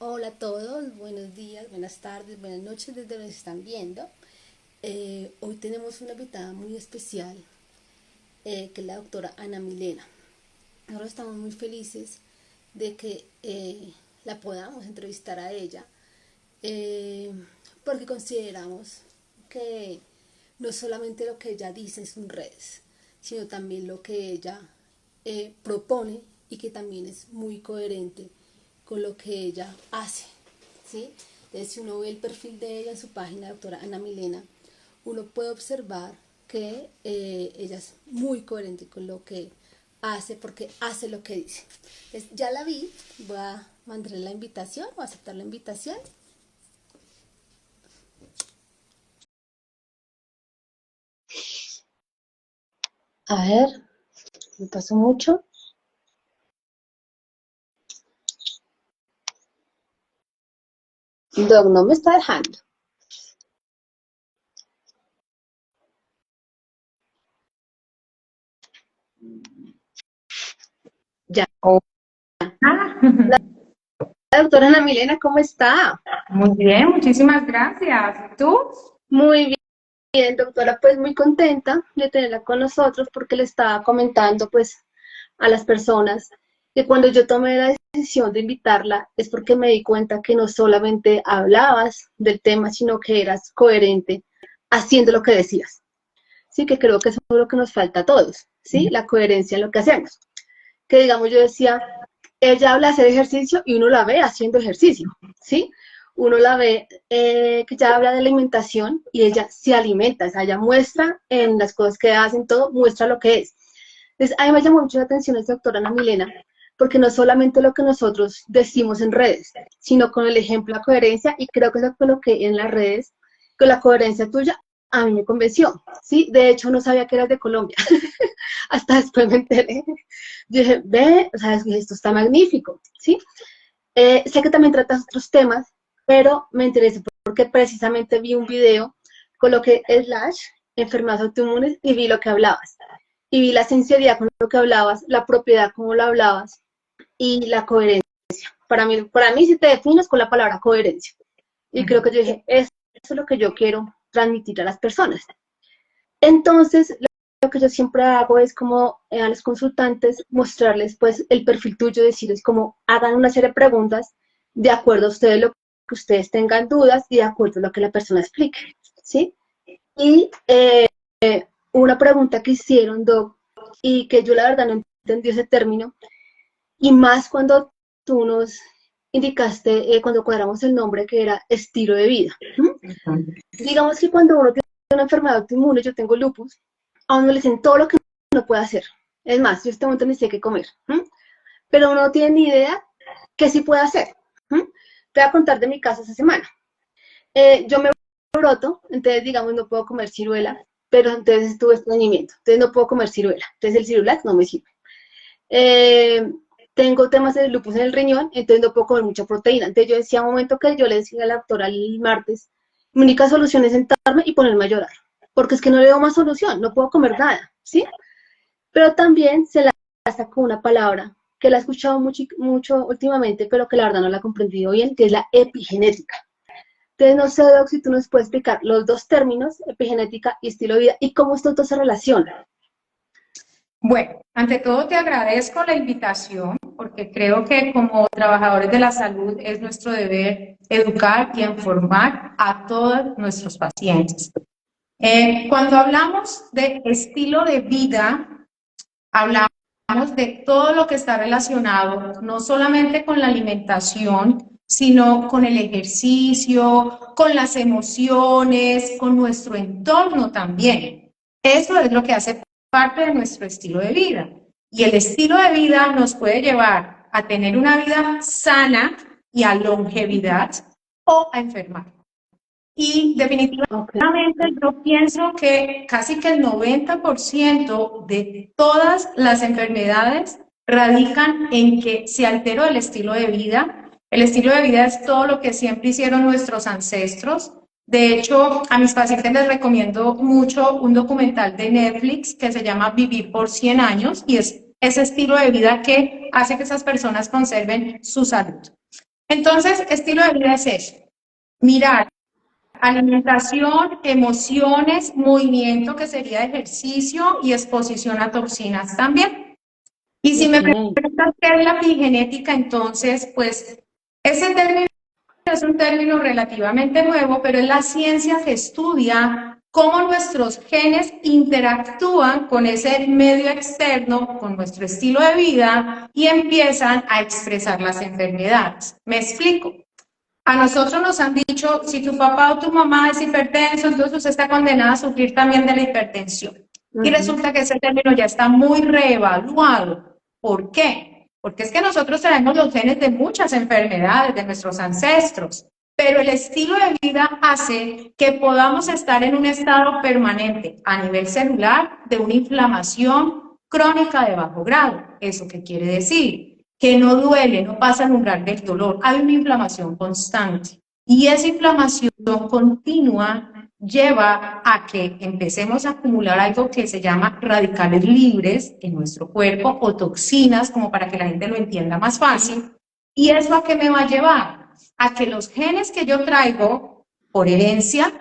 Hola a todos, buenos días, buenas tardes, buenas noches desde donde están viendo. Hoy tenemos una invitada muy especial, que es la doctora Ana Milena. Nosotros estamos muy felices de que la podamos entrevistar a ella, eh, porque consideramos que no solamente lo que ella dice en sus redes, sino también lo que ella propone y que también es muy coherente con lo que ella hace, ¿sí? Entonces, si uno ve el perfil de ella en su página, doctora Ana Milena, uno puede observar que ella es muy coherente con lo que hace, porque hace lo que dice. Entonces, ya la vi, voy a mandarle la invitación, voy a aceptar la invitación. A ver, me pasó mucho. Doc no me está dejando. Ya. Hola, La doctora Ana Milena, ¿cómo está? muy bien, muchísimas gracias. ¿Tú? Muy bien, doctora, pues muy contenta de tenerla con nosotros porque le estaba comentando pues a las personas que cuando yo tomé la decisión de invitarla es porque me di cuenta que no solamente hablabas del tema, sino que eras coherente haciendo lo que decías. Sí, que creo que eso es lo que nos falta a todos, ¿sí? La coherencia en lo que hacemos. Que digamos, yo decía, ella habla de hacer ejercicio y uno la ve haciendo ejercicio, ¿sí? Uno la ve que ya habla de alimentación y ella se alimenta, o sea, ella muestra en las cosas que hacen, todo, muestra lo que es. Entonces, a mí me llamó mucho la atención esta doctora Ana Milena, porque no solamente lo que nosotros decimos en redes, sino con el ejemplo, la coherencia, y creo que eso fue lo que en las redes, con la coherencia tuya, a mí me convenció, ¿sí? De hecho, no sabía que eras de Colombia, hasta después me enteré. Yo dije, ve, o sea, esto está magnífico, ¿sí? Sé que también tratas otros temas, pero me interesa porque precisamente vi un video con lo que es Slash, enfermedades autoinmunes, y vi lo que hablabas. Y vi la sinceridad con lo que hablabas, la propiedad como lo hablabas y la coherencia. Para mí si te defines con la palabra coherencia. Y creo que yo dije, eso es lo que yo quiero transmitir a las personas. Entonces, lo que yo siempre hago es como a los consultantes mostrarles pues el perfil tuyo, decirles como hagan una serie de preguntas de acuerdo a ustedes lo que ustedes tengan dudas y de acuerdo a lo que la persona explique, ¿sí? Y una pregunta que hicieron, Doc, y que yo la verdad no entendí ese término, y más cuando tú nos indicaste, cuando cuadramos el nombre, que era estilo de vida. Digamos que cuando uno tiene una enfermedad autoinmune, yo tengo lupus, a uno le dicen todo lo que uno puede hacer. Es más, yo este momento ni sé qué comer. Pero uno no tiene ni idea qué sí puede hacer. Te voy a contar de mi caso esta semana. Yo me broto, entonces digamos no puedo comer ciruela, pero entonces tuve estreñimiento, entonces no puedo comer ciruela, entonces el cirulac no me sirve. Eh, Tengo temas de lupus en el riñón, entonces no puedo comer mucha proteína. Entonces yo decía un momento que yo le decía a la doctora el martes, mi única solución es sentarme y ponerme a llorar, porque es que no le doy más solución, no puedo comer nada, ¿sí? Pero también se la sacó una palabra que la he escuchado mucho, mucho últimamente, pero que la verdad no la he comprendido bien, que es la epigenética. Entonces, no sé, Doc, si tú nos puedes explicar los dos términos, epigenética y estilo de vida, y cómo estos dos se relacionan. Bueno, ante todo te agradezco la invitación porque creo que como trabajadores de la salud es nuestro deber educar y informar a todos nuestros pacientes. Cuando hablamos de estilo de vida, hablamos de todo lo que está relacionado no solamente con la alimentación, sino con el ejercicio, con las emociones, con nuestro entorno también. Eso es lo que hace parte de nuestro estilo de vida. Y el estilo de vida nos puede llevar a tener una vida sana y a longevidad o a enfermar. Y Ok. definitivamente yo pienso que casi que el 90% de todas las enfermedades radican en que se alteró el estilo de vida. El estilo de vida es todo lo que siempre hicieron nuestros ancestros. De hecho, a mis pacientes les recomiendo mucho un documental de Netflix que se llama Vivir por 100 años y es ese estilo de vida que hace que esas personas conserven su salud. Entonces, estilo de vida es eso. Mirar alimentación, emociones, movimiento, que sería ejercicio, y exposición a toxinas también. Y si me Ok. preguntas qué es la epigenética, entonces, pues, ese término es un término relativamente nuevo, pero es la ciencia que estudia cómo nuestros genes interactúan con ese medio externo, con nuestro estilo de vida, y empiezan a expresar las enfermedades. ¿Me explico? A nosotros nos han dicho, si tu papá o tu mamá es hipertenso, entonces usted está condenada a sufrir también de la hipertensión. Y resulta que ese término ya está muy reevaluado. ¿Por qué? Porque es que nosotros tenemos los genes de muchas enfermedades de nuestros ancestros, pero el estilo de vida hace que podamos estar en un estado permanente a nivel celular de una inflamación crónica de bajo grado. ¿Eso qué quiere decir? Que no duele, no pasa el umbral del dolor, hay una inflamación constante. Y esa inflamación continua lleva a que empecemos a acumular algo que se llama radicales libres en nuestro cuerpo, o toxinas, como para que la gente lo entienda más fácil. ¿Y eso a qué me va a llevar? A que los genes que yo traigo por herencia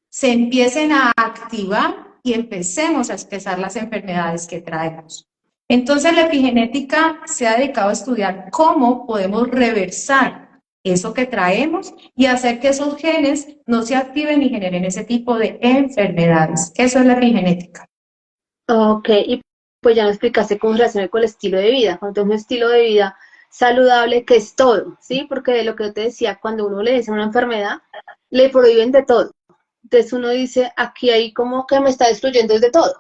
se empiecen a activar y empecemos a expresar las enfermedades que traemos. Entonces, la epigenética se ha dedicado a estudiar cómo podemos reversar eso que traemos y hacer que esos genes no se activen y generen ese tipo de enfermedades. Eso es la epigenética. Ok, y pues ya me explicaste cómo se relaciona con el estilo de vida. Cuando es un estilo de vida saludable, que es todo, ¿sí? Porque lo que yo te decía, cuando uno le dice una enfermedad, le prohíben de todo. Entonces uno dice, aquí hay como que me está excluyendo de todo.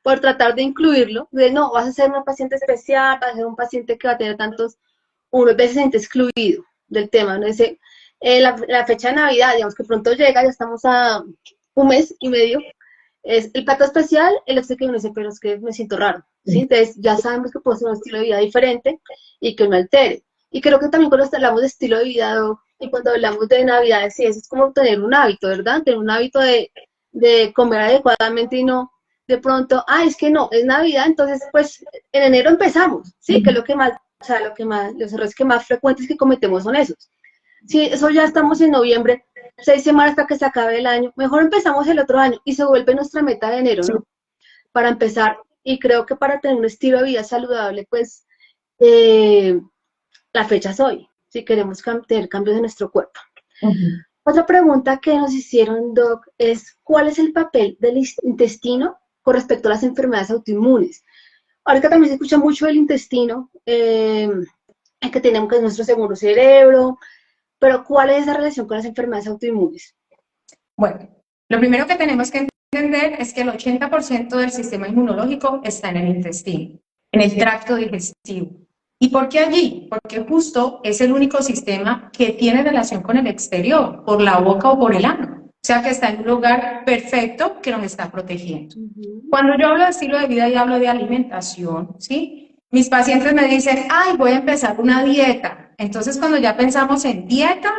Por tratar de incluirlo, de no, vas a ser un paciente especial, vas a ser un paciente que va a tener tantos, uno a veces se siente excluido del tema. Uno dice, la fecha de Navidad, digamos que pronto llega, ya estamos a un mes y medio, es el plato especial, el obsequio, uno dice, pero es que me siento raro, ¿sí? Entonces ya sabemos que puede ser un estilo de vida diferente y que no altere. Y creo que también cuando hablamos de estilo de vida, y cuando hablamos de Navidades, sí, eso es como tener un hábito, ¿verdad? Tener un hábito de comer adecuadamente y no de pronto, es que no, es Navidad, entonces pues en enero empezamos, ¿sí? Que es lo que más, o sea, lo que más, los errores que más frecuentes que cometemos son esos. Si eso ya estamos en noviembre, 6 semanas hasta que se acabe el año, mejor empezamos el otro año y se vuelve nuestra meta de enero, ¿no? Para empezar, y creo que para tener un estilo de vida saludable, pues eh, la fecha es hoy, si queremos tener cambios en nuestro cuerpo. Otra pregunta que nos hicieron, Doc, es ¿cuál es el papel del intestino con respecto a las enfermedades autoinmunes? Ahorita también se escucha mucho del intestino, que tenemos que es nuestro segundo cerebro, pero ¿cuál es esa relación con las enfermedades autoinmunes? Bueno, lo primero que tenemos que entender es que el 80% del sistema inmunológico está en el intestino, en el tracto digestivo. ¿Y por qué allí? Porque justo es el único sistema que tiene relación con el exterior, por la boca o por el ano. O sea que está en un lugar perfecto que nos está protegiendo. Cuando yo hablo de estilo de vida y hablo de alimentación, ¿sí? Mis pacientes me dicen, voy a empezar una dieta. Entonces, cuando ya pensamos en dieta,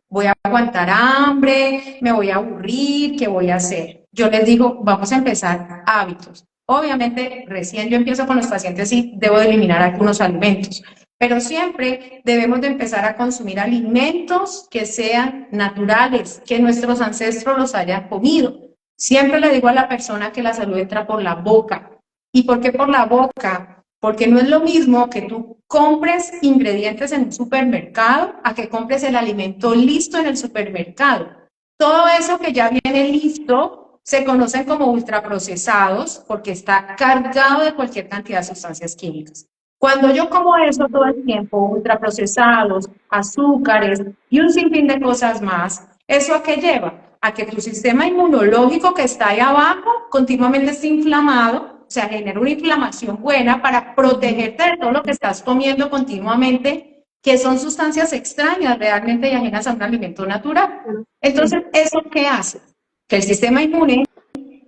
voy a aguantar hambre, me voy a aburrir, ¿qué voy a hacer? Yo les digo, vamos a empezar hábitos. Obviamente, recién yo empiezo con los pacientes y debo de eliminar algunos alimentos, pero siempre debemos de empezar a consumir alimentos que sean naturales, que nuestros ancestros los hayan comido. Siempre le digo a la persona que la salud entra por la boca. ¿Y por qué por la boca? Porque no es lo mismo que tú compres ingredientes en un supermercado a que compres el alimento listo en el supermercado. Todo eso que ya viene listo se conocen como ultraprocesados porque está cargado de cualquier cantidad de sustancias químicas. Cuando yo como eso todo el tiempo, ultraprocesados, azúcares y un sinfín de cosas más, ¿eso a qué lleva? A que tu sistema inmunológico que está ahí abajo continuamente esté inflamado, o sea, genera una inflamación buena para protegerte de todo lo que estás comiendo continuamente, que son sustancias extrañas realmente y ajenas a un alimento natural. Entonces, ¿eso qué hace? Que el sistema inmune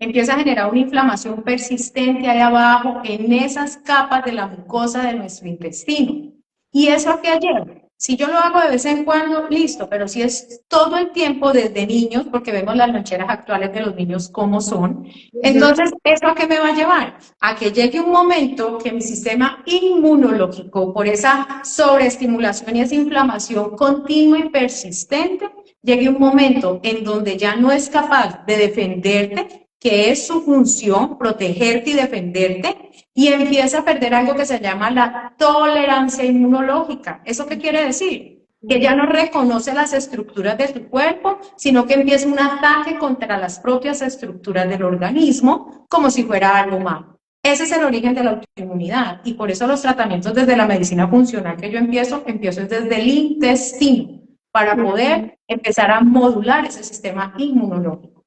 empieza a generar una inflamación persistente ahí abajo en esas capas de la mucosa de nuestro intestino. ¿Y eso a qué lleva? Si yo lo hago de vez en cuando, listo, pero si es todo el tiempo desde niños, porque vemos las loncheras actuales de los niños cómo son, entonces, ¿esto a qué me va a llevar? A que llegue un momento que mi sistema inmunológico, por esa sobreestimulación y esa inflamación continua y persistente, llegue un momento en donde ya no es capaz de defenderte, que es su función, protegerte y defenderte, y empieza a perder algo que se llama la tolerancia inmunológica. ¿Eso qué quiere decir? Que ya no reconoce las estructuras de tu cuerpo, sino que empieza un ataque contra las propias estructuras del organismo, como si fuera algo malo. Ese es el origen de la autoinmunidad, y por eso los tratamientos desde la medicina funcional que yo empiezo desde el intestino, para poder empezar a modular ese sistema inmunológico.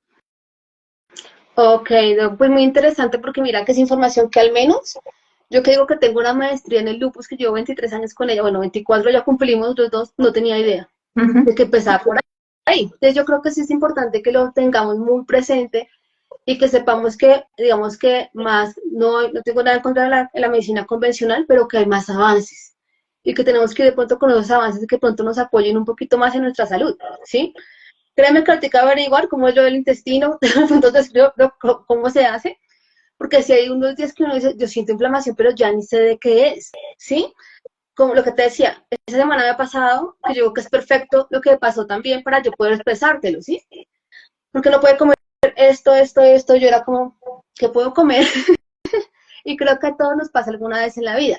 Ok, no, pues muy interesante porque mira que es información que al menos, yo que digo que tengo una maestría en el lupus, que llevo 23 años con ella, bueno, 24 ya cumplimos los dos, no tenía idea de que empezaba por ahí. Entonces yo creo que sí es importante que lo tengamos muy presente y que sepamos que, digamos que más, no tengo nada en contra de la medicina convencional, pero que hay más avances y que tenemos que ir de pronto con esos avances que pronto nos apoyen un poquito más en nuestra salud, ¿sí? Créeme que ahorita voy a averiguar cómo es lo del intestino, entonces cómo se hace, porque si hay unos días que uno dice, yo siento inflamación, pero ya ni sé de qué es, ¿sí? Como lo que te decía, esa semana me ha pasado, que yo creo que es perfecto lo que pasó también para yo poder expresártelo, ¿sí? Porque no puede comer esto, yo era como, ¿qué puedo comer? Y creo que a todos nos pasa alguna vez en la vida.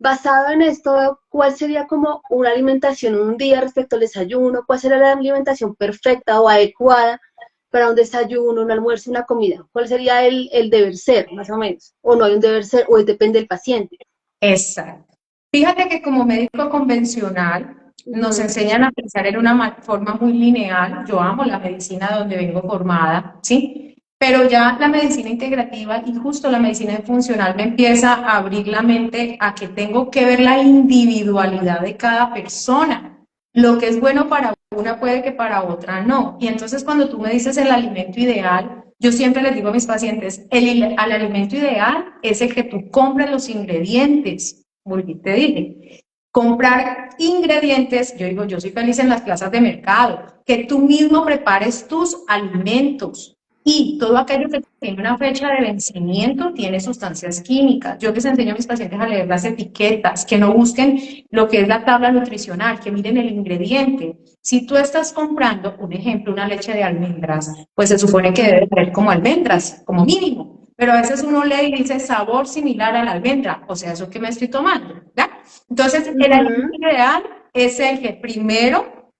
Basado en esto, ¿cuál sería como una alimentación un día respecto al desayuno? ¿Cuál sería la alimentación perfecta o adecuada para un desayuno, un almuerzo, una comida? ¿Cuál sería el deber ser, más o menos? ¿O no hay un deber ser o depende del paciente? Exacto. Fíjate que como médico convencional nos enseñan a pensar en una forma muy lineal. Yo amo la medicina donde vengo formada, ¿sí? Pero ya la medicina integrativa y justo la medicina funcional me empieza a abrir la mente a que tengo que ver la individualidad de cada persona. Lo que es bueno para una puede que para otra no. Y entonces cuando tú me dices el alimento ideal, yo siempre les digo a mis pacientes, al alimento ideal es el que tú compres los ingredientes. Volví, te dije, comprar ingredientes, yo digo, yo soy feliz en las plazas de mercado, que tú mismo prepares tus alimentos. Y todo aquello que tiene una fecha de vencimiento tiene sustancias químicas. Yo les enseño a mis pacientes a leer las etiquetas, que no busquen lo que es la tabla nutricional, que miren el ingrediente. Si tú estás comprando, un ejemplo, una leche de almendras, pues se supone que debe tener como almendras, como mínimo. Pero a veces uno lee y dice sabor similar a la almendra, o sea, ¿eso qué me estoy tomando? ¿Ya? Entonces, el alimento ideal es el que primero,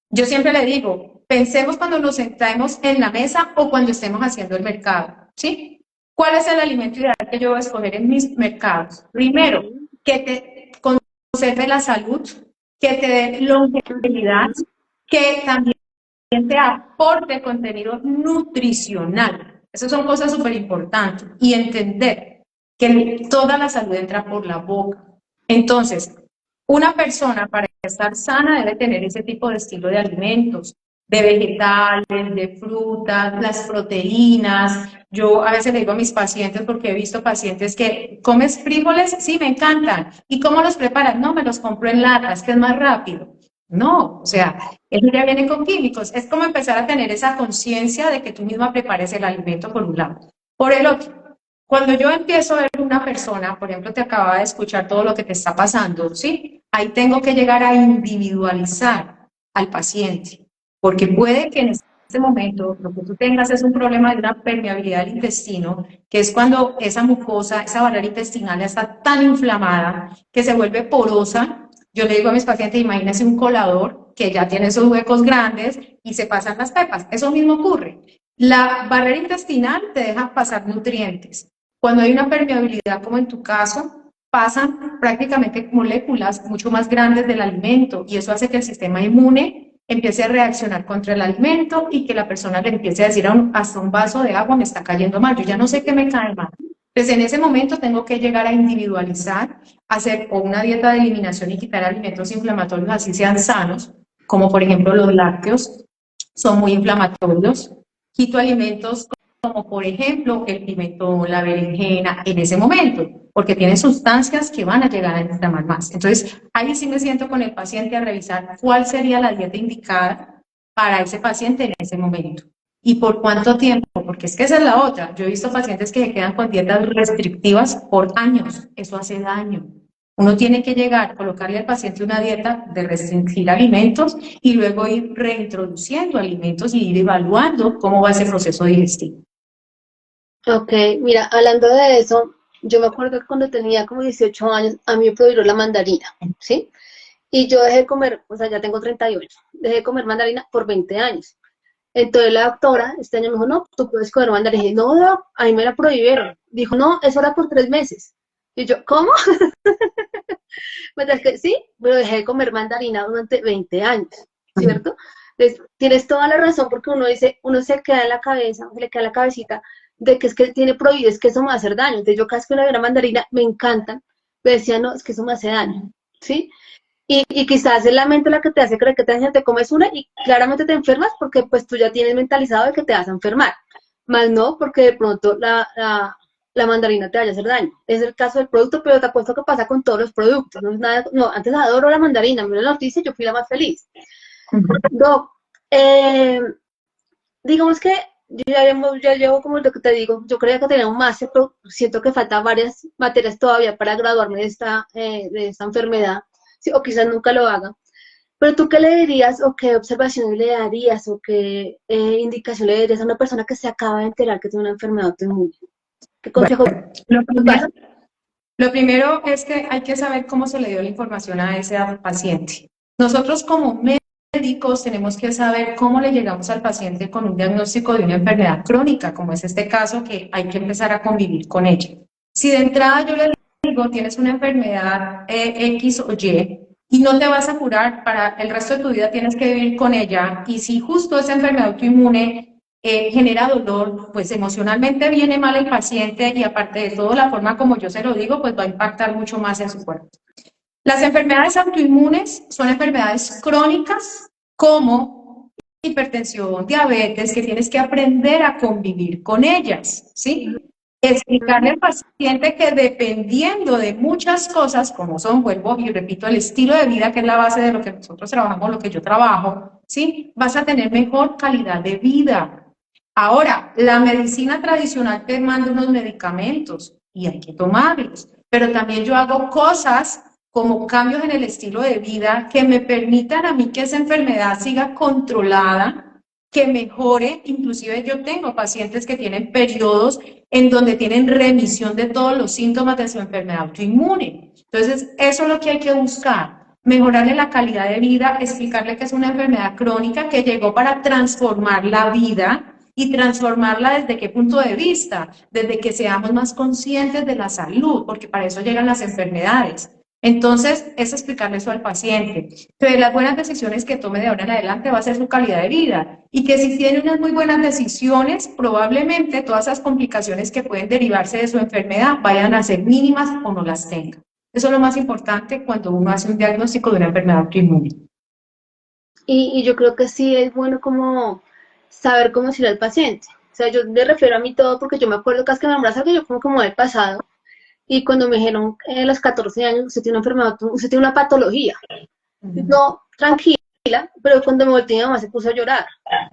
yo siempre le digo, pensemos cuando nos sentamos en la mesa o cuando estemos haciendo el mercado, ¿sí? ¿Cuál es el alimento ideal que yo voy a escoger en mis mercados? Primero, que te conserve la salud, que te dé longevidad, que también te aporte contenido nutricional. Esas son cosas súper importantes. Y entender que toda la salud entra por la boca. Entonces, una persona para estar sana debe tener ese tipo de estilo de alimentos, de vegetales, de frutas, las proteínas. Yo a veces le digo a mis pacientes, porque he visto pacientes que, ¿comes frijoles? Sí, me encantan. ¿Y cómo los preparas? No, me los compro en latas, que es más rápido. No, o sea, eso ya viene con químicos. Es como empezar a tener esa conciencia de que tú misma prepares el alimento por un lado. Por el otro, cuando yo empiezo a ver una persona, por ejemplo, te acababa de escuchar todo lo que te está pasando, ¿sí? Ahí tengo que llegar a individualizar al paciente, porque puede que en este momento lo que tú tengas es un problema de una permeabilidad del intestino, que es cuando esa mucosa, esa barrera intestinal está tan inflamada que se vuelve porosa. Yo le digo a mis pacientes, imagínense un colador que ya tiene esos huecos grandes y se pasan las pepas. Eso mismo ocurre. La barrera intestinal te deja pasar nutrientes. Cuando hay una permeabilidad, como en tu caso, pasan prácticamente moléculas mucho más grandes del alimento y eso hace que el sistema inmune empiece a reaccionar contra el alimento y que la persona le empiece a decir hasta un vaso de agua me está cayendo mal, yo ya no sé qué me cae mal. Entonces, en ese momento tengo que llegar a individualizar, hacer o una dieta de eliminación y quitar alimentos inflamatorios, así sean sanos, como por ejemplo los lácteos, son muy inflamatorios. Quito alimentos como por ejemplo el pimentón, la berenjena, en ese momento, porque tienen sustancias que van a llegar a inflamar más. Entonces, ahí sí me siento con el paciente a revisar cuál sería la dieta indicada para ese paciente en ese momento. ¿Y por cuánto tiempo? Porque es que esa es la otra. Yo he visto pacientes que se quedan con dietas restrictivas por años. Eso hace daño. Uno tiene que llegar, colocarle al paciente una dieta de restringir alimentos y luego ir reintroduciendo alimentos y ir evaluando cómo va ese proceso digestivo. Ok, mira, hablando de eso, yo me acuerdo que cuando tenía como 18 años, a mí me prohibió la mandarina, ¿sí? Y yo dejé de comer, o sea, ya tengo 38, dejé de comer mandarina por 20 años. Entonces la doctora este año me dijo, no, tú puedes comer mandarina. Y dije, no, doc, a mí me la prohibieron. Dijo, no, eso era por 3 meses. Y yo, ¿cómo? Mientras que sí, pero dejé de comer mandarina durante 20 años, ¿cierto? Entonces, tienes toda la razón porque uno dice, uno se queda en la cabeza, se le queda en la cabecita de que es que tiene prohibido, es que eso me va a hacer daño. Entonces yo cada vez que una mandarina me encantan, pero decía, no, es que eso me hace daño, ¿sí? Y quizás es la mente la que te hace creer que te comes una y claramente te enfermas porque pues tú ya tienes mentalizado de que te vas a enfermar. Más no porque de pronto la mandarina te vaya a hacer daño. Es el caso del producto, pero te apuesto que pasa con todos los productos. No es nada, no, antes adoro la mandarina, me la noticia y yo fui la más feliz. Doc, eh, digamos que ya llevo como lo que te digo, yo creía que tenía un máster, pero siento que faltan varias materias todavía para graduarme de esta enfermedad, sí, o quizás nunca lo haga. Pero tú, ¿qué le dirías o qué observaciones le darías o qué indicación le darías a una persona que se acaba de enterar que tiene una enfermedad autoinmune? ¿Qué consejo Lo vas? primero, lo primero es que hay que saber cómo se le dio la información a ese paciente. Nosotros como médicos tenemos que saber cómo le llegamos al paciente con un diagnóstico de una enfermedad crónica, como es este caso, que hay que empezar a convivir con ella. Si de entrada yo le digo, tienes una enfermedad X o y no te vas a curar, para el resto de tu vida tienes que vivir con ella, y si justo esa enfermedad autoinmune genera dolor, pues emocionalmente viene mal el paciente y aparte de todo, la forma como yo se lo digo, pues va a impactar mucho más en su cuerpo. Las enfermedades autoinmunes son enfermedades crónicas como hipertensión, diabetes, que tienes que aprender a convivir con ellas, ¿sí? Explicarle al paciente que dependiendo de muchas cosas, como son, vuelvo y repito, el estilo de vida, que es la base de lo que nosotros trabajamos, lo que yo trabajo, ¿sí? Vas a tener mejor calidad de vida. Ahora, la medicina tradicional te manda unos medicamentos y hay que tomarlos, pero también yo hago cosas como cambios en el estilo de vida que me permitan a mí que esa enfermedad siga controlada, que mejore. Inclusive yo tengo pacientes que tienen periodos en donde tienen remisión de todos los síntomas de su enfermedad autoinmune. Entonces, eso es lo que hay que buscar. Mejorarle la calidad de vida, explicarle que es una enfermedad crónica que llegó para transformar la vida y transformarla desde qué punto de vista, desde que seamos más conscientes de la salud, porque para eso llegan las enfermedades. Entonces, es explicarle eso al paciente, que las buenas decisiones que tome de ahora en adelante va a ser su calidad de vida y que si tiene unas muy buenas decisiones, probablemente todas esas complicaciones que pueden derivarse de su enfermedad vayan a ser mínimas o no las tenga. Eso es lo más importante cuando uno hace un diagnóstico de una enfermedad autoinmune. Y yo creo que sí es bueno como saber cómo decirle al paciente. O sea, yo me refiero a mí todo porque yo me acuerdo que me embarazo que yo como del pasado y cuando me dijeron a los 14 años usted tiene una enfermedad, usted tiene una patología. No, tranquila, pero cuando me volteé mi mamá se puso a llorar.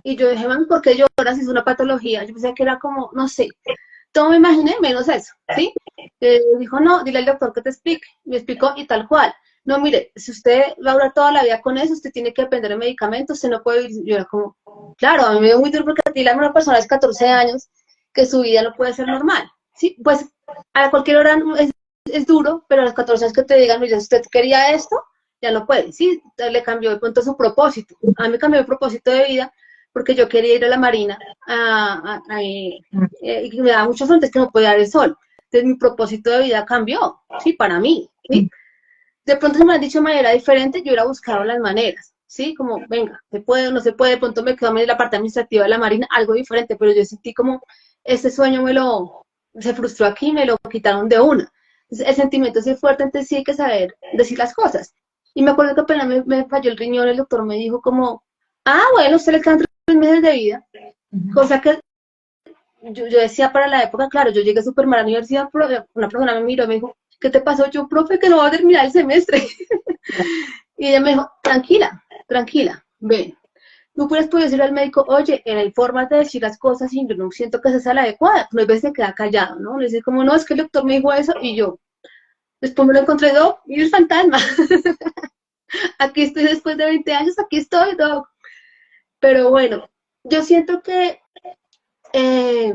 Y yo dije, mami, ¿por qué lloras si es una patología? Yo pensé que era como, no sé, todo me imaginé menos eso, ¿sí? Dijo, no, dile al doctor que te explique. Me explicó y tal cual. No, mire, si usted va a durar toda la vida con eso, usted tiene que depender de medicamentos, usted no puede vivir. Yo era como, claro, a mí me dio muy duro porque a ti la una persona de 14 años que su vida no puede ser normal, ¿sí? Pues a cualquier hora es duro, pero a los 14 años que te digan, mire, usted quería esto, ya no puede, ¿sí? Entonces le cambió de pronto su propósito. A mí me cambió el propósito de vida porque yo quería ir a la marina y me daba muchos antes que no podía dar el sol. Entonces mi propósito de vida cambió, ¿sí? Para mí, ¿sí? De pronto se me han dicho de manera diferente, yo hubiera buscado las maneras, ¿sí? Como, venga, se puede o no se puede, de pronto me quedo en la parte administrativa de la marina, algo diferente, pero yo sentí como, este sueño se frustró aquí, me lo quitaron de una. Entonces, el sentimiento es fuerte, entonces sí hay que saber decir las cosas. Y me acuerdo que apenas me falló el riñón, el doctor me dijo como, bueno, usted le quedan 3 meses de vida, cosa que yo decía para la época, claro, yo llegué súper mal a la universidad, una persona me miró y me dijo, ¿qué te pasó? Yo, profe, que no va a terminar el semestre. Y ella me dijo, tranquila, tranquila, ven. Tú puedes decir al médico, oye, hay formas de decir las cosas y yo no siento que esa sea la adecuada. No hay veces se queda callado, ¿no? Le dice como, no, es que el doctor me dijo eso y yo. Después me lo encontré, Doc, y el fantasma. Aquí estoy después de 20 años, aquí estoy, Doc. Pero bueno, yo siento que eh,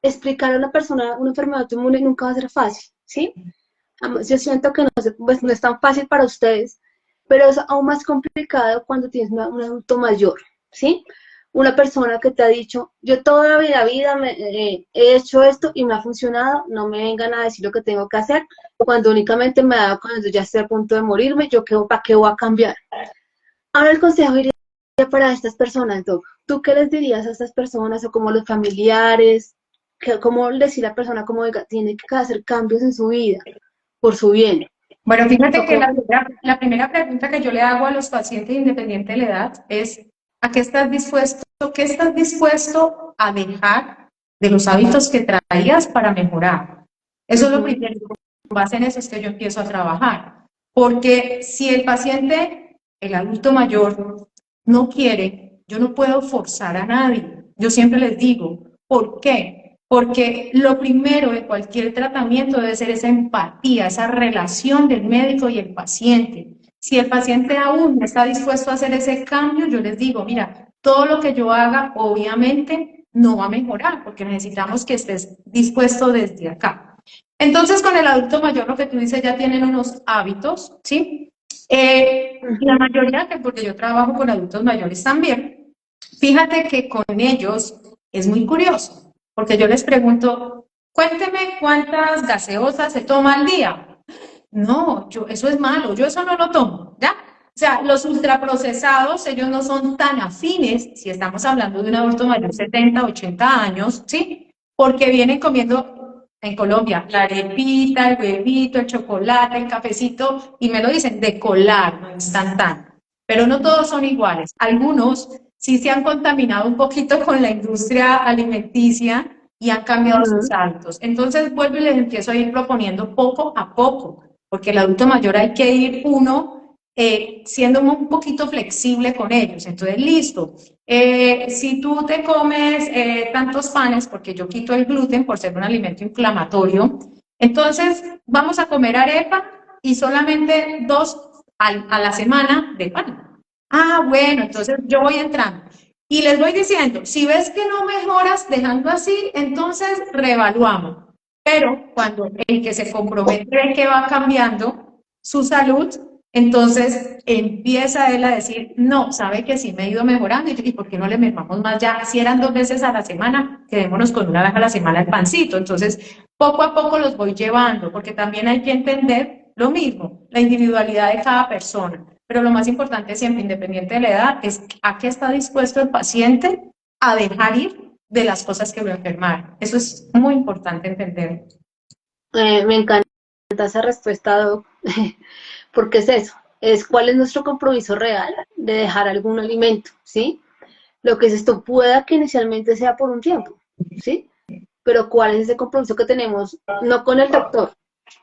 explicar a una persona una enfermedad autoinmune nunca va a ser fácil, ¿sí? Yo siento que no, pues, no es tan fácil para ustedes, pero es aún más complicado cuando tienes un adulto mayor, ¿sí? Una persona que te ha dicho, yo toda la vida he hecho esto y me ha funcionado, no me vengan a decir lo que tengo que hacer, cuando únicamente me ha dado cuando ya estoy a punto de morirme, yo ¿para qué voy a cambiar? Ahora el consejo iría para estas personas, Doc. ¿Tú qué les dirías a estas personas o como los familiares? ¿Cómo decir a la persona cómo tiene que hacer cambios en su vida por su bien? Bueno, fíjate O que como, la primera pregunta que yo le hago a los pacientes independiente de la edad es, ¿a qué estás dispuesto? ¿Qué estás dispuesto a dejar de los hábitos que traías para mejorar? Eso es lo primero. Con base en eso es que yo empiezo a trabajar. Porque si el paciente, el adulto mayor, no quiere, yo no puedo forzar a nadie. Yo siempre les digo, ¿por qué? Porque lo primero de cualquier tratamiento debe ser esa empatía, esa relación del médico y el paciente. Si el paciente aún no está dispuesto a hacer ese cambio, yo les digo, mira, todo lo que yo haga obviamente no va a mejorar porque necesitamos que estés dispuesto desde acá. Entonces, con el adulto mayor, lo que tú dices, ya tienen unos hábitos, ¿sí? La mayoría, porque yo trabajo con adultos mayores también, fíjate que con ellos es muy curioso, porque yo les pregunto, cuénteme cuántas gaseosas se toma al día. No, eso es malo, yo eso no lo tomo, ¿ya? O sea, los ultraprocesados, ellos no son tan afines, si estamos hablando de un adulto mayor, 70, 80 años, ¿sí? Porque vienen comiendo en Colombia la arepita, el huevito, el chocolate, el cafecito, y me lo dicen de colar, no instantáneo. Pero no todos son iguales. Algunos sí se han contaminado un poquito con la industria alimenticia y han cambiado sus hábitos. Entonces vuelvo y les empiezo a ir proponiendo poco a poco, porque el adulto mayor hay que ir siendo un poquito flexible con ellos. Entonces, listo, si tú te comes tantos panes, porque yo quito el gluten por ser un alimento inflamatorio, entonces vamos a comer arepa y solamente 2 a la semana de pan. Ah, bueno, entonces yo voy entrando. Y les voy diciendo, si ves que no mejoras dejando así, entonces reevaluamos. Pero cuando el que se compromete ve que va cambiando su salud, entonces empieza él a decir, no, sabe que sí me he ido mejorando y ¿por qué no le mermamos más ya? Si eran 2 veces a la semana, quedémonos con una vez a la semana el pancito. Entonces, poco a poco los voy llevando, porque también hay que entender lo mismo, la individualidad de cada persona. Pero lo más importante siempre, independiente de la edad, es a qué está dispuesto el paciente a dejar ir de las cosas que lo enfermaron. Eso es muy importante entender. me encanta esa respuesta, Doc, porque es eso, es cuál es nuestro compromiso real de dejar algún alimento, ¿sí? Lo que es esto pueda que inicialmente sea por un tiempo, ¿sí? Pero cuál es ese compromiso que tenemos, no con el doctor,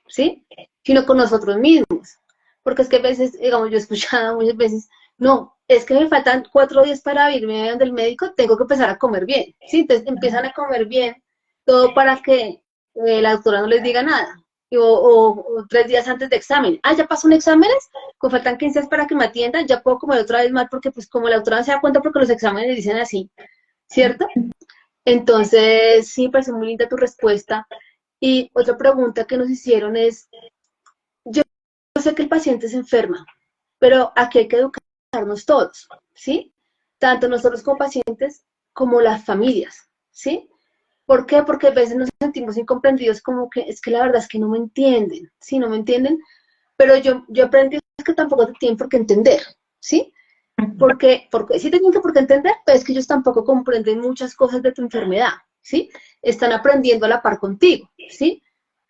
¿sí? Sino con nosotros mismos. Porque es que a veces, digamos, yo he escuchado muchas veces, no, es que me faltan 4 días para irme del médico, tengo que empezar a comer bien, ¿sí? Entonces empiezan a comer bien, todo para que la doctora no les diga nada. O 3 días antes de examen. Ah, ya pasó un exámenes, pues faltan 15 días para que me atiendan, ya puedo comer otra vez mal porque pues como la doctora no se da cuenta porque los exámenes dicen así, ¿cierto? Entonces, sí, me parece muy linda tu respuesta. Y otra pregunta que nos hicieron es, yo sé que el paciente se enferma, pero aquí hay que educarnos todos, ¿sí? Tanto nosotros como pacientes como las familias, ¿sí? ¿Por qué? Porque a veces nos sentimos incomprendidos como que es que la verdad es que no me entienden, ¿sí? No me entienden, pero yo aprendí que tampoco te tienen por qué entender, ¿sí? Porque sí tienen que por qué entender, pero es que ellos tampoco comprenden muchas cosas de tu enfermedad, ¿sí? Están aprendiendo a la par contigo, ¿sí?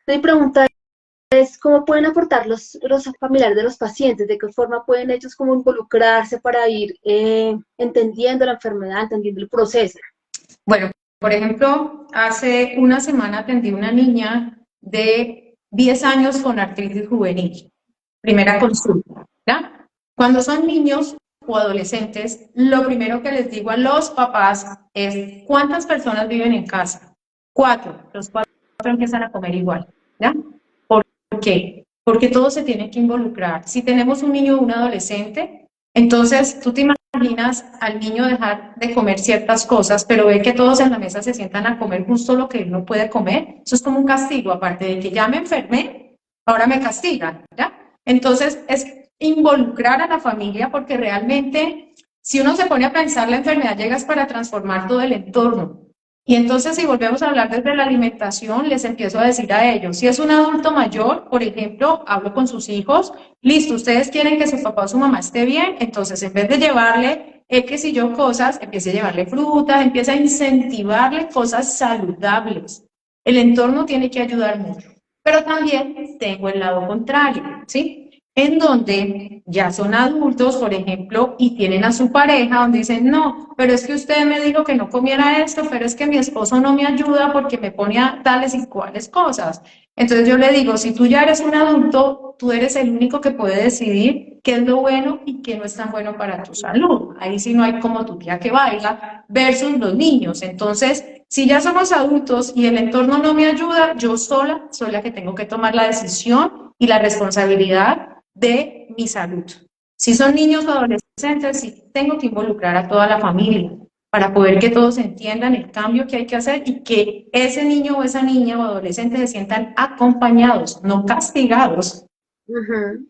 Mi pregunta es cómo pueden aportar los familiares de los pacientes, de qué forma pueden ellos como involucrarse para ir entendiendo la enfermedad, entendiendo el proceso. Bueno, por ejemplo, hace una semana atendí una niña de 10 años con artritis juvenil, primera consulta, ¿ya? Cuando son niños o adolescentes, lo primero que les digo a los papás es, ¿cuántas personas viven en casa? 4, los 4 empiezan a comer igual, ¿ya? ¿Por qué? Porque todos se tienen que involucrar. Si tenemos un niño o un adolescente, entonces tú te imaginas al niño dejar de comer ciertas cosas, pero ve que todos en la mesa se sientan a comer justo lo que él no puede comer. Eso es como un castigo, aparte de que ya me enfermé, ahora me castigan, ¿ya? Entonces es involucrar a la familia porque realmente si uno se pone a pensar la enfermedad llega para transformar todo el entorno. Y entonces, si volvemos a hablar desde la alimentación, les empiezo a decir a ellos, si es un adulto mayor, por ejemplo, hablo con sus hijos, listo, ustedes quieren que su papá o su mamá esté bien, entonces en vez de llevarle X y yo cosas, empiece a llevarle frutas, empiece a incentivarle cosas saludables. El entorno tiene que ayudar mucho. Pero también tengo el lado contrario, ¿sí? En donde ya son adultos, por ejemplo, y tienen a su pareja, donde dicen, no, pero es que usted me dijo que no comiera esto, pero es que mi esposo no me ayuda porque me pone a tales y cuales cosas. Entonces yo le digo, si tú ya eres un adulto, tú eres el único que puede decidir qué es lo bueno y qué no es tan bueno para tu salud. Ahí sí no hay como tu tía que baila versus los niños. Entonces, si ya somos adultos y el entorno no me ayuda, yo sola soy la que tengo que tomar la decisión y la responsabilidad de mi salud. Si son niños o adolescentes, sí tengo que involucrar a toda la familia para poder que todos entiendan el cambio que hay que hacer y que ese niño o esa niña o adolescente se sientan acompañados, no castigados. Ujú.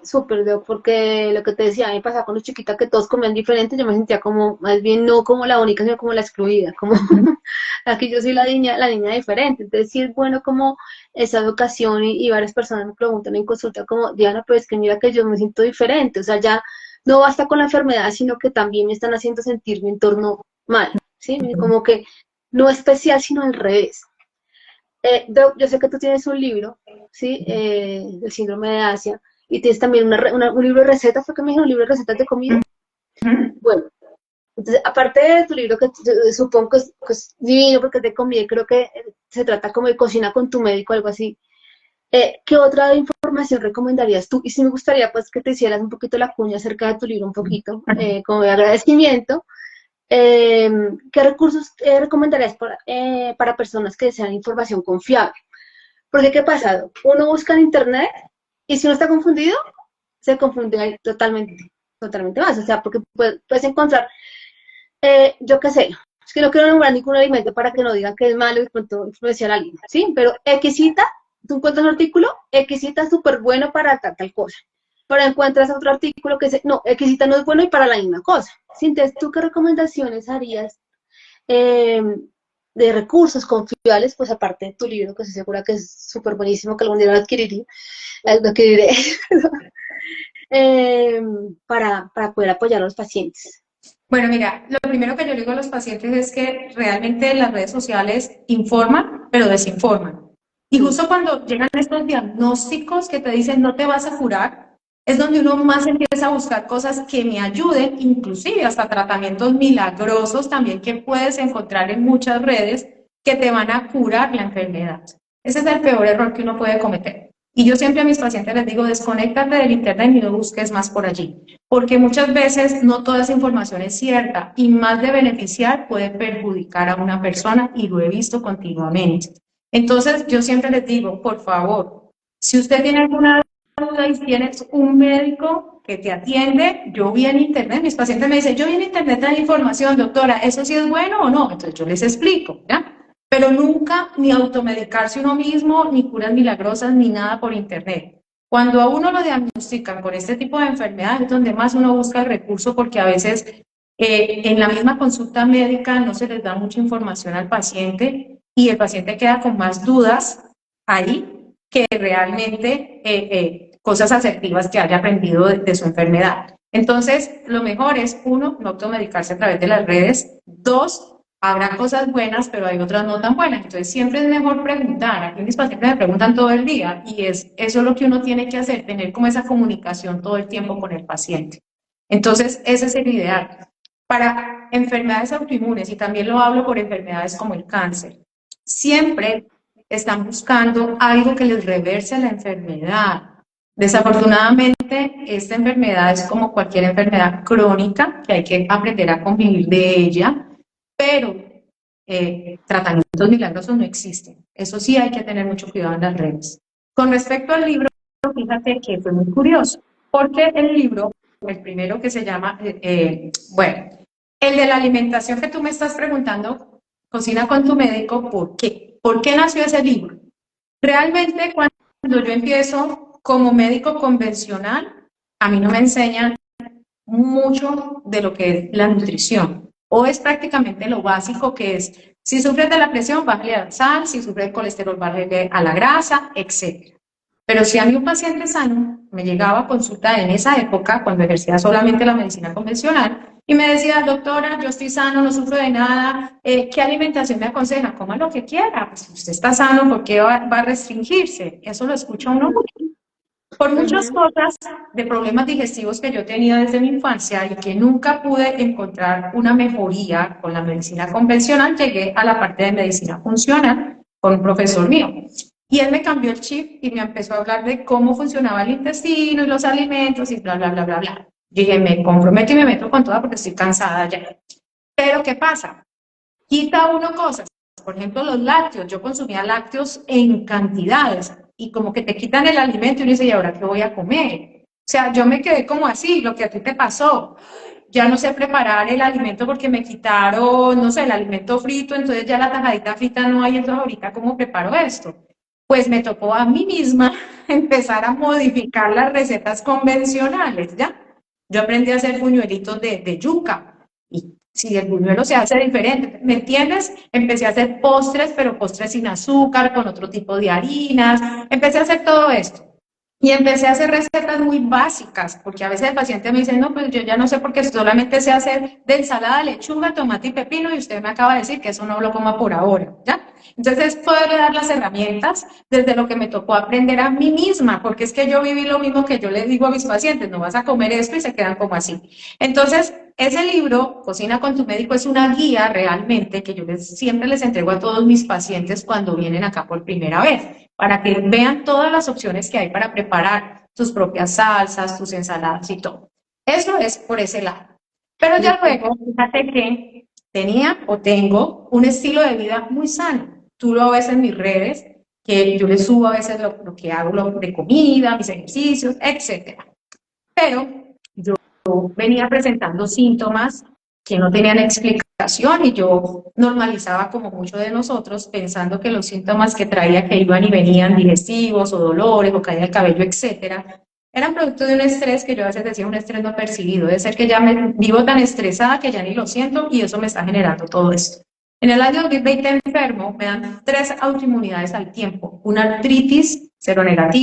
Súper, porque lo que te decía, a mí me pasaba cuando chiquita que todos comían diferente, yo me sentía como, más bien no como la única, sino como la excluida, como aquí yo soy la niña diferente, entonces sí es bueno como esa educación y varias personas me preguntan en consulta como, Diana, pero es que mira que yo me siento diferente, o sea, ya no basta con la enfermedad, sino que también me están haciendo sentir mi entorno mal, ¿sí? Como que no especial, sino al revés. Doc, yo sé que tú tienes un libro, ¿sí? El síndrome de Asia, y tienes también un libro de recetas, ¿fue que me dijeron? ¿Un libro de recetas de comida? Bueno, entonces, aparte de tu libro, que supongo que es divino porque es de comida, creo que se trata como de cocina con tu médico, algo así. ¿Qué otra información recomendarías tú? Y sí me gustaría pues que te hicieras un poquito la cuña acerca de tu libro, un poquito, como de agradecimiento. ¿Qué recursos recomendarías para personas que desean información confiable? Porque, ¿qué pasa? Uno busca en internet y si uno está confundido, se confunde totalmente más. O sea, porque puedes encontrar, yo qué sé, es que no quiero nombrar ningún alimento para que no digan que es malo y pronto influenciar a alguien, ¿sí? Pero Xcita, tú encuentras un artículo, Xcita es súper bueno para tal cosa. Pero encuentras otro artículo que dice, no, Xcita no es bueno y para la misma cosa. ¿Sí? Entonces, ¿tú qué recomendaciones harías eh, de recursos confiables, pues aparte de tu libro, que estoy segura que es súper buenísimo, que algún día lo adquiriré, eh, para poder apoyar a los pacientes? Bueno, mira, lo primero que yo le digo a los pacientes es que realmente las redes sociales informan, pero desinforman. Y justo cuando llegan estos diagnósticos que te dicen no te vas a curar, es donde uno más empieza a buscar cosas que me ayuden, inclusive hasta tratamientos milagrosos también que puedes encontrar en muchas redes que te van a curar la enfermedad. Ese es el peor error que uno puede cometer. Y yo siempre a mis pacientes les digo, desconéctate del internet y no busques más por allí, porque muchas veces no toda esa información es cierta y más de beneficiar puede perjudicar a una persona y lo he visto continuamente. Entonces yo siempre les digo, por favor, si usted tiene alguna duda y tienes un médico que te atiende, yo vi en internet, mis pacientes me dicen, yo vi en internet la información, doctora, ¿eso sí es bueno o no? Entonces yo les explico, ¿ya? Pero nunca ni automedicarse uno mismo, ni curas milagrosas, ni nada por internet. Cuando a uno lo diagnostican con este tipo de enfermedades es donde más uno busca el recurso porque a veces en la misma consulta médica no se les da mucha información al paciente y el paciente queda con más dudas ahí que realmente cosas asertivas que haya aprendido de su enfermedad. Entonces, lo mejor es, uno, no automedicarse a través de las redes. Dos, habrá cosas buenas, pero hay otras no tan buenas. Entonces, siempre es mejor preguntar. Aquí mis pacientes me preguntan todo el día y eso es lo que uno tiene que hacer, tener como esa comunicación todo el tiempo con el paciente. Entonces, ese es el ideal. para enfermedades autoinmunes, y también lo hablo por enfermedades como el cáncer, siempre están buscando algo que les reverse la enfermedad. Desafortunadamente, esta enfermedad es como cualquier enfermedad crónica, que hay que aprender a convivir de ella, pero tratamientos milagrosos no existen. Eso sí hay que tener mucho cuidado en las redes. Con respecto al libro, fíjate que fue muy curioso, porque el libro, el primero que se llama, bueno, el de la alimentación que tú me estás preguntando, Cocina con tu médico, ¿por qué? ¿Por qué nació ese libro? Realmente cuando yo empiezo como médico convencional, a mí no me enseñan mucho de lo que es la nutrición, o es prácticamente lo básico que es, si sufres de la presión, bájale a la sal, si sufres de colesterol, bájale a la grasa, etc. Pero si a mí un paciente sano me llegaba a consultar en esa época, cuando ejercía solamente la medicina convencional, y me decía, doctora, yo estoy sano, no sufro de nada, ¿qué alimentación me aconseja? Coma lo que quiera, pues si usted está sano, ¿por qué va a restringirse? Eso lo escucha uno mucho. Por muchas cosas de problemas digestivos que yo tenía desde mi infancia y que nunca pude encontrar una mejoría con la medicina convencional, llegué a la parte de medicina funcional con un profesor mío. Y él me cambió el chip y me empezó a hablar de cómo funcionaba el intestino y los alimentos y bla, bla, bla, bla, bla. Dije, me comprometo y me meto con toda porque estoy cansada ya. Pero, ¿qué pasa? Quita uno cosas. Por ejemplo, los lácteos. Yo consumía lácteos en cantidades y como que te quitan el alimento y uno dice, ¿y ahora qué voy a comer? O sea, yo me quedé como así, lo que a ti te pasó. Ya no sé preparar el alimento porque me quitaron, no sé, el alimento frito, entonces ya la tajadita frita no hay, entonces ahorita ¿cómo preparo esto? Pues me tocó a mí misma empezar a modificar las recetas convencionales, ¿ya? Yo aprendí a hacer buñuelitos de yuca y si el buñuelo se hace diferente, ¿me entiendes? Empecé a hacer postres, pero postres sin azúcar, con otro tipo de harinas, empecé a hacer todo esto. Y empecé a hacer recetas muy básicas, porque a veces el paciente me dice, no, pues yo ya no sé porque solamente sé hacer de ensalada, lechuga, tomate y pepino, y usted me acaba de decir que eso no lo coma por ahora, ¿ya? Entonces, poderle dar las herramientas desde lo que me tocó aprender a mí misma, porque es que yo viví lo mismo que yo les digo a mis pacientes, no vas a comer esto y se quedan como así. Entonces, ese libro, Cocina con tu médico, es una guía realmente que yo siempre les entrego a todos mis pacientes cuando vienen acá por primera vez, para que vean todas las opciones que hay para preparar tus propias salsas, tus ensaladas y todo. Eso es por ese lado. Pero ya luego, fíjate que tenía o tengo un estilo de vida muy sano. Tú lo ves en mis redes, que yo les subo a veces lo que hago de comida, mis ejercicios, etcétera. Pero yo venía presentando síntomas que no tenían explicación y yo normalizaba como mucho de nosotros pensando que los síntomas que traía que iban y venían digestivos o dolores o caída del cabello, etcétera, eran producto de un estrés que yo a veces decía un estrés no percibido, debe ser que ya me vivo tan estresada que ya ni lo siento y eso me está generando todo esto. En el año 2020 enfermo, me dan 3 autoinmunidades al tiempo, una artritis seronegativa,